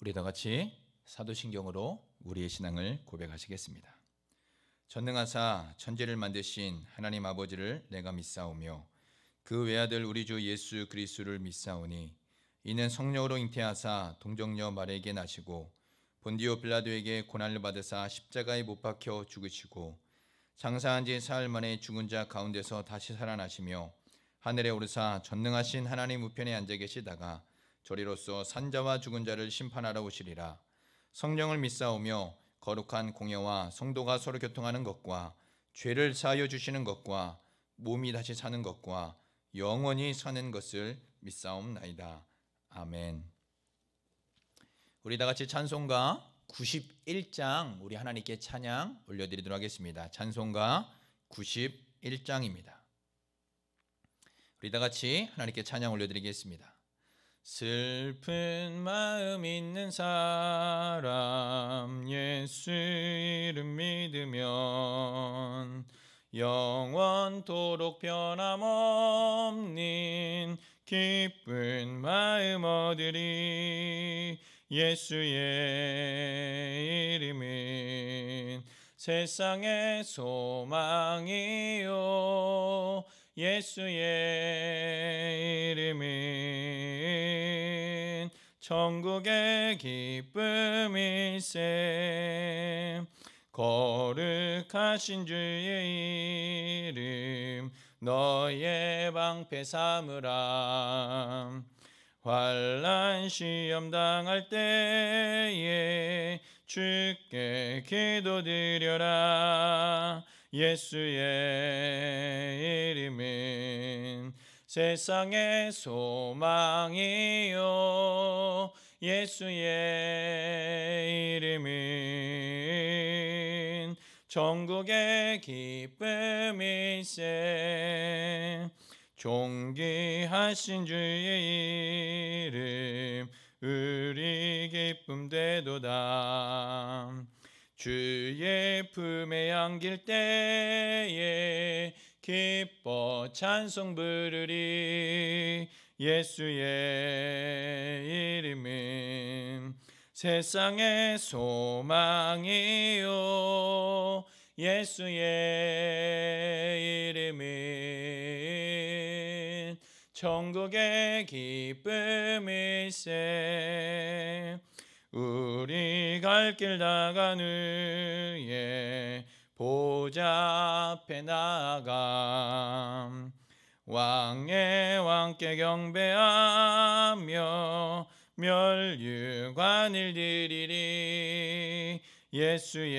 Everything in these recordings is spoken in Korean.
우리 다 같이 사도신경으로 우리의 신앙을 고백하시겠습니다. 전능하사 천지를 만드신 하나님 아버지를 내가 믿사오며 그 외아들 우리 주 예수 그리스도를 믿사오니 이는 성령으로 잉태하사 동정녀 마리아에게 나시고 본디오 빌라도에게 고난을 받으사 십자가에 못 박혀 죽으시고 장사한 지 사흘 만에 죽은 자 가운데서 다시 살아나시며 하늘에 오르사 전능하신 하나님 우편에 앉아 계시다가 저리로서 산자와 죽은 자를 심판하러 오시리라. 성령을 믿사오며 거룩한 공예와 성도가 서로 교통하는 것과 죄를 사하여 주시는 것과 몸이 다시 사는 것과 영원히 사는 것을 믿사옵나이다. 아멘. 우리 다 같이 찬송가 91장 우리 하나님께 찬양 올려드리도록 하겠습니다. 찬송가 91장입니다. 우리 다 같이 하나님께 찬양 올려드리겠습니다. 슬픈 마음 있는 사람 예수 이름 믿으면 영원토록 변함없는 기쁜 마음 얻으리. 예수의 이름은 세상의 소망이요 예수의 이름은 천국의 기쁨일세. 거룩하신 주의 이름 너의 방패 삼으라. 환난 시험 당할 때에 주께 기도드려라. 예수의 이름은 세상의 소망이요 예수의 이름은 천국의 기쁨일세. 존귀하신 주의 이름 우리 기쁨 되도다. 주의 품에 안길 때에 기뻐 찬송 부르리. 예수의 이름은 세상의 소망이요 예수의 이름은 천국의 기쁨일세. 우리 갈 길 나간 후에 보좌 앞에 나아가 왕의 왕께 경배하며 멸류관을 드리리. 예수의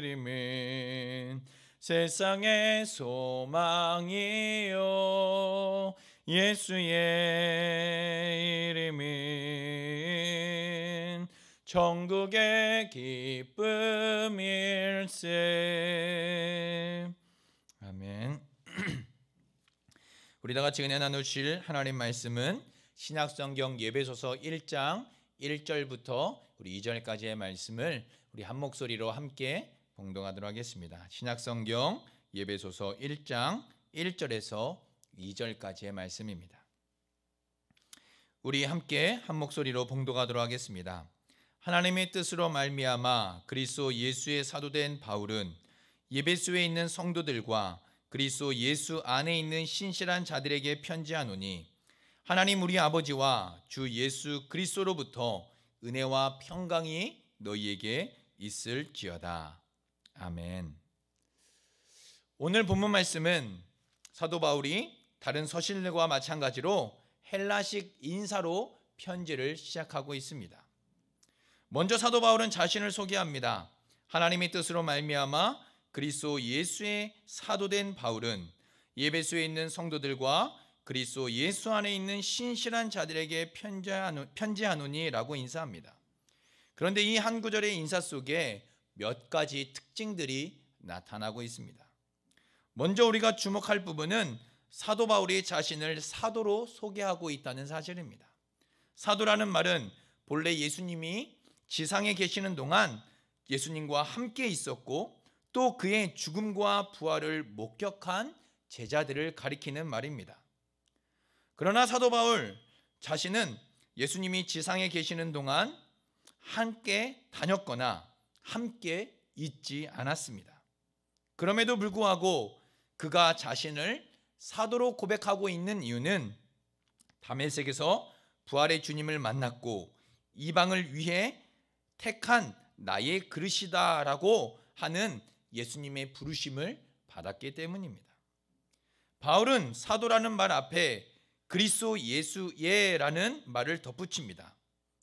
이름은 세상의 소망이요 예수의 이름은 천국의 기쁨일세. 아멘. 우리 다 같이 은혜 나누실 하나님 말씀은 신약성경 예배소서 1장 1절부터 우리 2절까지의 말씀을 우리 한 목소리로 함께 봉독하도록 하겠습니다. 신약성경 예배소서 1장 1절에서 2절까지의 말씀입니다. 우리 함께 한 목소리로 봉독하도록 하겠습니다. 하나님의 뜻으로 말미암아 그리스도 예수의 사도된 바울은 예배소에 있는 성도들과 그리스도 예수 안에 있는 신실한 자들에게 편지하노니 하나님 우리 아버지와 주 예수 그리스도로부터 은혜와 평강이 너희에게 있을지어다. 아멘. 오늘 본문 말씀은 사도 바울이 다른 서신들과 마찬가지로 헬라식 인사로 편지를 시작하고 있습니다. 먼저 사도 바울은 자신을 소개합니다. 하나님의 뜻으로 말미암아 그리스도 예수의 사도된 바울은 예배소에 있는 성도들과 그리스도 예수 안에 있는 신실한 자들에게 편지하노니라고 인사합니다. 그런데 이 한 구절의 인사 속에 몇 가지 특징들이 나타나고 있습니다. 먼저 우리가 주목할 부분은 사도 바울이 자신을 사도로 소개하고 있다는 사실입니다. 사도라는 말은 본래 예수님이 지상에 계시는 동안 예수님과 함께 있었고 또 그의 죽음과 부활을 목격한 제자들을 가리키는 말입니다. 그러나 사도 바울 자신은 예수님이 지상에 계시는 동안 함께 다녔거나 함께 있지 않았습니다. 그럼에도 불구하고 그가 자신을 사도로 고백하고 있는 이유는 다메섹에서 부활의 주님을 만났고 이방을 위해 택한 나의 그릇이다라고 하는 예수님의 부르심을 받았기 때문입니다. 바울은 사도라는 말 앞에 그리스도 예수예라는 말을 덧붙입니다.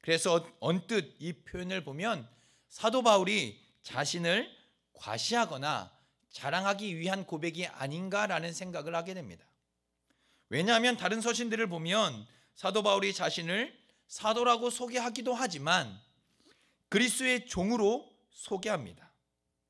그래서 언뜻 이 표현을 보면 사도 바울이 자신을 과시하거나 자랑하기 위한 고백이 아닌가라는 생각을 하게 됩니다. 왜냐하면 다른 서신들을 보면 사도 바울이 자신을 사도라고 소개하기도 하지만 그리스도의 종으로 소개합니다.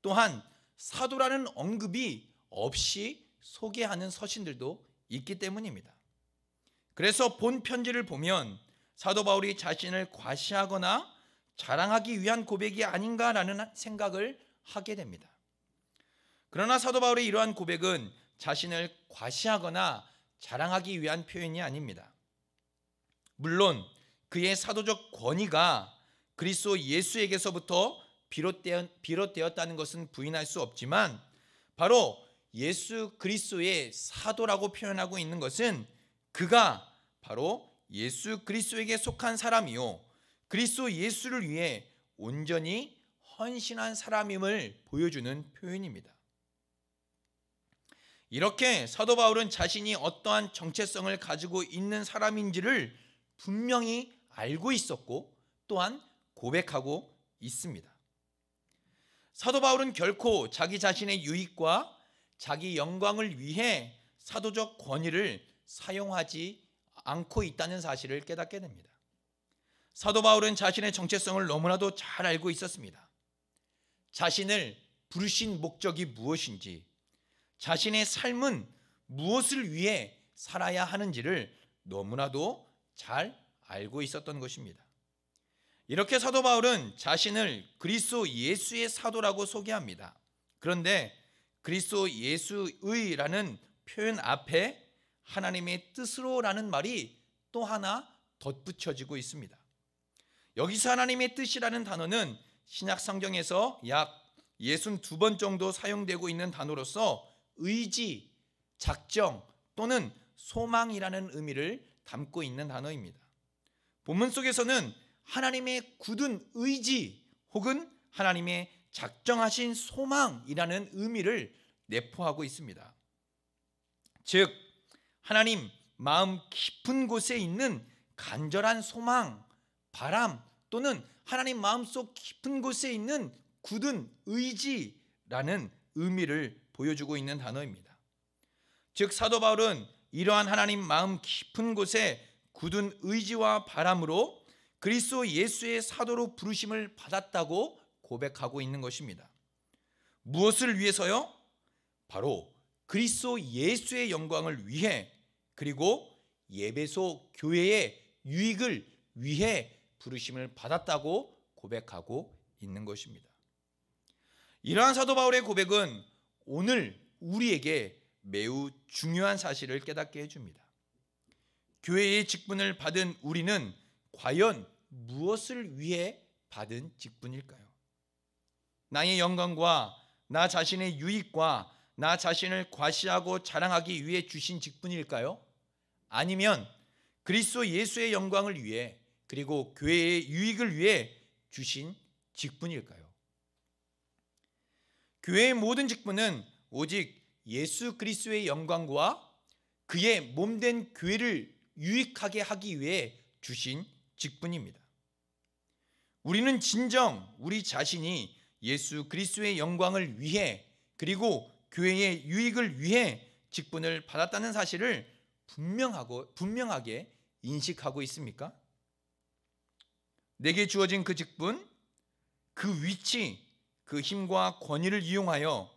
또한 사도라는 언급이 없이 소개하는 서신들도 있기 때문입니다. 그래서 본 편지를 보면 사도 바울이 자신을 과시하거나 자랑하기 위한 고백이 아닌가라는 생각을 하게 됩니다. 그러나 사도 바울의 이러한 고백은 자신을 과시하거나 자랑하기 위한 표현이 아닙니다. 물론 그의 사도적 권위가 그리스도 예수에게서부터 비롯되었다는 것은 부인할 수 없지만 바로 예수 그리스도의 사도라고 표현하고 있는 것은 그가 바로 예수 그리스도에게 속한 사람이요 그리스도 예수를 위해 온전히 헌신한 사람임을 보여주는 표현입니다. 이렇게 사도 바울은 자신이 어떠한 정체성을 가지고 있는 사람인지를 분명히 알고 있었고 또한 고백하고 있습니다. 사도 바울은 결코 자기 자신의 유익과 자기 영광을 위해 사도적 권위를 사용하지 않고 있다는 사실을 깨닫게 됩니다. 사도 바울은 자신의 정체성을 너무나도 잘 알고 있었습니다. 자신을 부르신 목적이 무엇인지, 자신의 삶은 무엇을 위해 살아야 하는지를 너무나도 잘 알고 있었던 것입니다. 이렇게 사도 바울은 자신을 그리스도 예수의 사도라고 소개합니다. 그런데 그리스도 예수의라는 표현 앞에 하나님의 뜻으로라는 말이 또 하나 덧붙여지고 있습니다. 여기서 하나님의 뜻이라는 단어는 신약 성경에서 약 62번 정도 사용되고 있는 단어로서 의지, 작정 또는 소망이라는 의미를 담고 있는 단어입니다. 본문 속에서는 하나님의 굳은 의지 혹은 하나님의 작정하신 소망이라는 의미를 내포하고 있습니다. 즉 하나님 마음 깊은 곳에 있는 간절한 소망, 바람 또는 하나님 마음속 깊은 곳에 있는 굳은 의지라는 의미를 보여주고 있는 단어입니다. 즉 사도 바울은 이러한 하나님 마음 깊은 곳에 굳은 의지와 바람으로 그리스도 예수의 사도로 부르심을 받았다고 고백하고 있는 것입니다. 무엇을 위해서요? 바로 그리스도 예수의 영광을 위해 그리고 에베소 교회의 유익을 위해 부르심을 받았다고 고백하고 있는 것입니다. 이러한 사도 바울의 고백은 오늘 우리에게 매우 중요한 사실을 깨닫게 해줍니다. 교회의 직분을 받은 우리는 과연 무엇을 위해 받은 직분일까요? 나의 영광과 나 자신의 유익과 나 자신을 과시하고 자랑하기 위해 주신 직분일까요? 아니면 그리스도 예수의 영광을 위해 그리고 교회의 유익을 위해 주신 직분일까요? 교회의 모든 직분은 오직 예수 그리스도의 영광과 그의 몸된 교회를 유익하게 하기 위해 주신 직분입니다. 우리는 진정 우리 자신이 예수 그리스도의 영광을 위해 그리고 교회의 유익을 위해 직분을 받았다는 사실을 분명하게 인식하고 있습니까? 내게 주어진 그 직분, 그 위치, 그 힘과 권위를 이용하여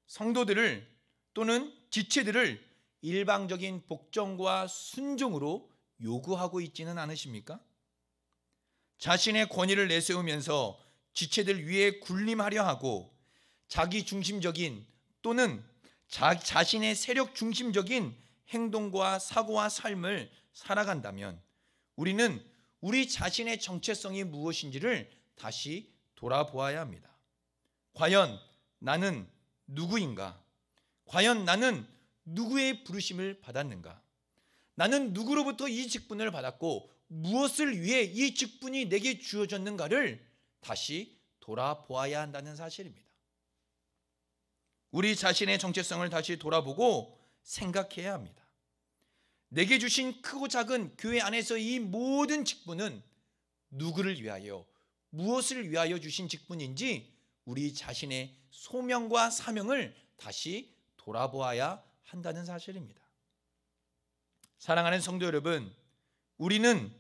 성도들을 또는 지체들을 일방적인 복종과 순종으로 요구하고 있지는 않으십니까? 자신의 권위를 내세우면서 지체들 위에 군림하려 하고 자기 중심적인 또는 자신의 세력 중심적인 행동과 사고와 삶을 살아간다면 우리는 우리 자신의 정체성이 무엇인지를 다시 돌아보아야 합니다. 과연 나는 누구인가? 과연 나는 누구의 부르심을 받았는가? 나는 누구로부터 이 직분을 받았고 무엇을 위해 이 직분이 내게 주어졌는가를 다시 돌아보아야 한다는 사실입니다. 우리 자신의 정체성을 다시 돌아보고 생각해야 합니다. 내게 주신 크고 작은 교회 안에서 이 모든 직분은 누구를 위하여, 무엇을 위하여 주신 직분인지 우리 자신의 소명과 사명을 다시 돌아보아야 한다는 사실입니다. 사랑하는 성도 여러분, 우리는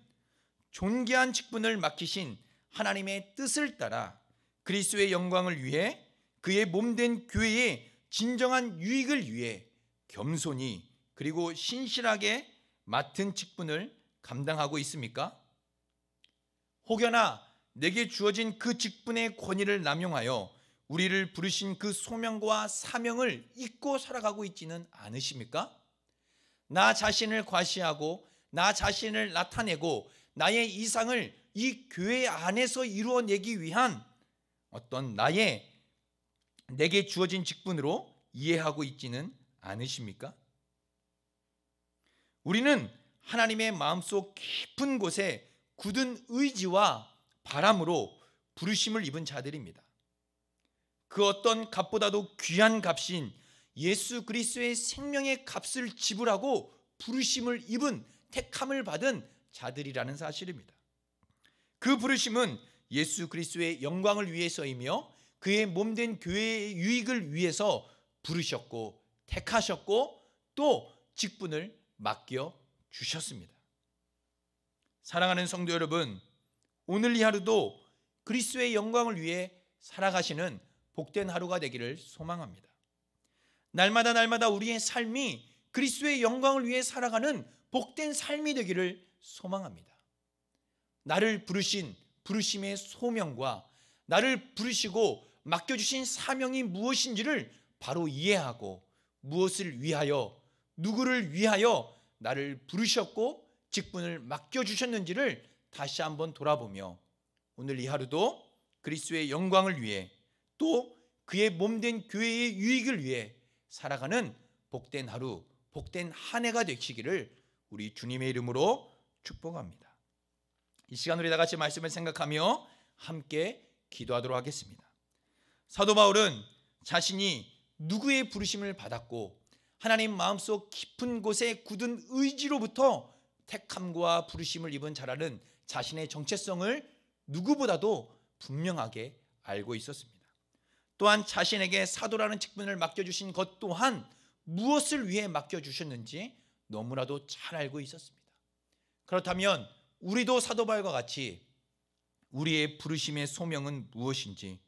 존귀한 직분을 맡기신 하나님의 뜻을 따라 그리스도의 영광을 위해 그의 몸된 교회의 진정한 유익을 위해 겸손히 그리고 신실하게 맡은 직분을 감당하고 있습니까? 혹여나 내게 주어진 그 직분의 권위를 남용하여 우리를 부르신 그 소명과 사명을 잊고 살아가고 있지는 않으십니까? 나 자신을 과시하고 나 자신을 나타내고 나의 이상을 이 교회 안에서 이루어내기 위한 어떤 내게 주어진 직분으로 이해하고 있지는 않으십니까? 우리는 하나님의 마음속 깊은 곳에 굳은 의지와 바람으로 부르심을 입은 자들입니다. 그 어떤 값보다도 귀한 값인 예수 그리스도의 생명의 값을 지불하고 부르심을 입은 택함을 받은 자들이라는 사실입니다. 그 부르심은 예수 그리스도의 영광을 위해서이며 그의 몸된 교회의 유익을 위해서 부르셨고 택하셨고 또 직분을 맡겨 주셨습니다. 사랑하는 성도 여러분, 오늘 이 하루도 그리스도의 영광을 위해 살아가시는 복된 하루가 되기를 소망합니다. 날마다 우리의 삶이 그리스도의 영광을 위해 살아가는 복된 삶이 되기를 소망합니다. 나를 부르신 부르심의 소명과 나를 부르시고 맡겨주신 사명이 무엇인지를 바로 이해하고 무엇을 위하여 누구를 위하여 나를 부르셨고 직분을 맡겨주셨는지를 다시 한번 돌아보며 오늘 이 하루도 그리스도의 영광을 위해 또 그의 몸된 교회의 유익을 위해 살아가는 복된 하루, 복된 한 해가 되시기를 우리 주님의 이름으로 축복합니다. 이 시간 우리 다 같이 말씀을 생각하며 함께 기도하도록 하겠습니다. 사도 바울은 자신이 누구의 부르심을 받았고 하나님 마음속 깊은 곳에 굳은 의지로부터 택함과 부르심을 입은 자라는 자신의 정체성을 누구보다도 분명하게 알고 있었습니다. 또한 자신에게 사도라는 직분을 맡겨주신 것 또한 무엇을 위해 맡겨주셨는지 너무나도 잘 알고 있었습니다. 그렇다면 우리도 사도 바울과 같이 우리의 부르심의 소명은 무엇인지,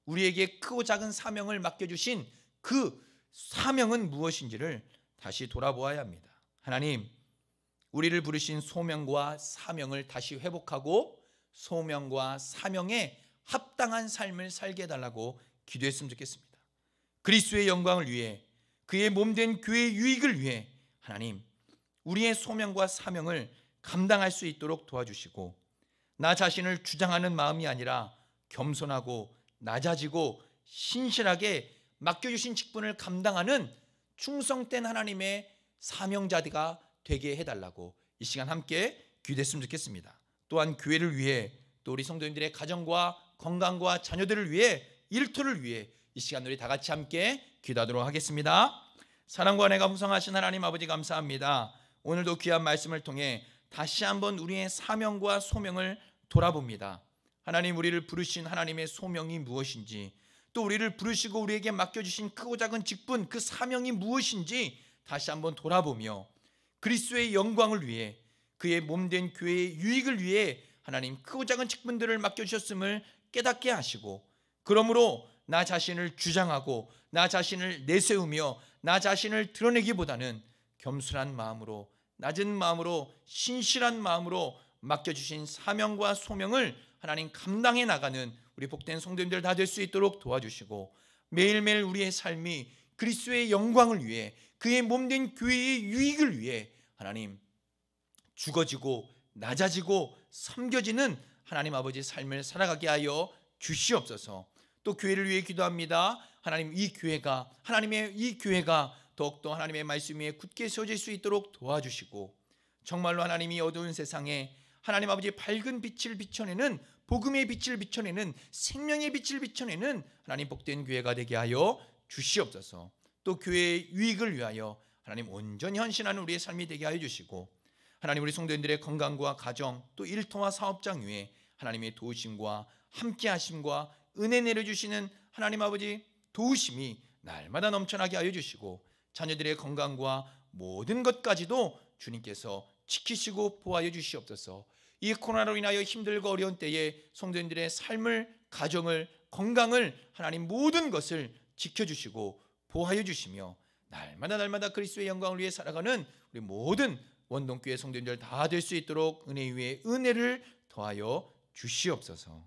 우리에게 크고 작은 사명을 맡겨주신 그 사명은 무엇인지를 다시 돌아보아야 합니다. 하나님, 우리를 부르신 소명과 사명을 다시 회복하고 소명과 사명에 합당한 삶을 살게 해달라고 기도했으면 좋겠습니다. 그리스도의 영광을 위해 그의 몸된 교회의 유익을 위해 하나님, 우리의 소명과 사명을 감당할 수 있도록 도와주시고 나 자신을 주장하는 마음이 아니라 겸손하고 낮아지고 신실하게 맡겨주신 직분을 감당하는 충성된 하나님의 사명자가 되게 해달라고 이 시간 함께 기도했으면 좋겠습니다. 또한 교회를 위해 또 우리 성도님들의 가정과 건강과 자녀들을 위해 일터를 위해 이 시간 우리 다 같이 함께 기도하도록 하겠습니다. 사랑과 은혜가 풍성하신 하나님 아버지 감사합니다. 오늘도 귀한 말씀을 통해 다시 한번 우리의 사명과 소명을 돌아봅니다. 하나님, 우리를 부르신 하나님의 소명이 무엇인지 또 우리를 부르시고 우리에게 맡겨주신 크고 작은 직분 그 사명이 무엇인지 다시 한번 돌아보며 그리스도의 영광을 위해 그의 몸된 교회의 유익을 위해 하나님 크고 작은 직분들을 맡겨주셨음을 깨닫게 하시고 그러므로 나 자신을 주장하고 나 자신을 내세우며 나 자신을 드러내기보다는 겸손한 마음으로 낮은 마음으로 신실한 마음으로 맡겨주신 사명과 소명을 하나님 감당해 나가는 우리 복된 성도님들 다 될 수 있도록 도와주시고 매일매일 우리의 삶이 그리스도의 영광을 위해 그의 몸된 교회의 유익을 위해 하나님 죽어지고 낮아지고 섬겨지는 하나님 아버지 삶을 살아가게 하여 주시옵소서. 또 교회를 위해 기도합니다. 하나님, 하나님의 이 교회가 더욱더 하나님의 말씀 위에 굳게 서질 수 있도록 도와주시고, 정말로 하나님이 어두운 세상에 하나님 아버지 밝은 빛을 비춰내는, 복음의 빛을 비춰내는, 생명의 빛을 비춰내는 하나님 복된 교회가 되게 하여 주시옵소서. 또 교회의 유익을 위하여 하나님 온전히 헌신하는 우리의 삶이 되게 하여 주시고, 하나님 우리 성도님들의 건강과 가정, 또 일터와 사업장 위에 하나님의 도우심과 함께 하심과 은혜 내려주시는 하나님 아버지 도우심이 날마다 넘쳐나게 하여 주시고, 자녀들의 건강과 모든 것까지도 주님께서 지키시고 보호하여 주시옵소서. 이 코로나로 인하여 힘들고 어려운 때에 성도님들의 삶을, 가정을, 건강을, 하나님 모든 것을 지켜주시고 보호하여 주시며, 날마다 그리스도의 영광을 위해 살아가는 우리 모든 원동교회 성도님들 다 될 수 있도록 은혜 위에 은혜를 더하여 주시옵소서.